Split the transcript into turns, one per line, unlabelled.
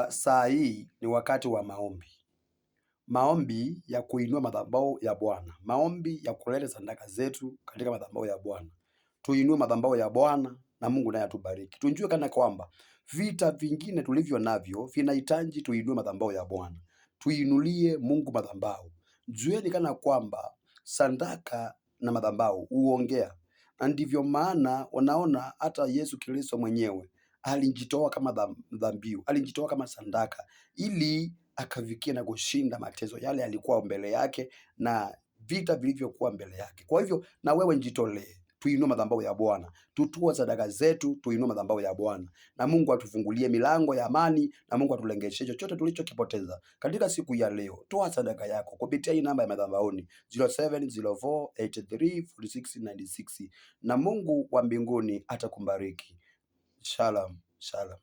Saa hii ni wakati wa maombi, maombi ya kuinua madhabahu ya Bwana, maombi ya kuleta sadaka zetu katika madhabahu ya Bwana. Tuinue madhabahu ya Bwana na Mungu naye atubariki. Tunjue kana kwamba vita vingine tulivyo navyo vinahitaji tuinue madhabahu ya Bwana, tuinulie Mungu madhabahu. Jueni kana kwamba sadaka na madhabahu huongea, na ndivyo maana unaona hata Yesu Kristo mwenyewe alijitoa kama dhabihu, alijitoa kama sadaka ili akavikia na kushinda mateso yale yalikuwa mbele yake na vita vilivyokuwa mbele yake. Kwa hivyo na wewe njitolee, tuinue madhabahu ya Bwana, tutoe sadaka zetu, tuinue madhabahu ya Bwana, na Mungu atufungulie milango ya amani, na Mungu atulengeshe chochote tulichokipoteza katika siku ya leo. Toa sadaka yako kupitia hii namba ya madhabahuni 0704834696 na Mungu wa mbinguni atakubariki. Shalom, shalom.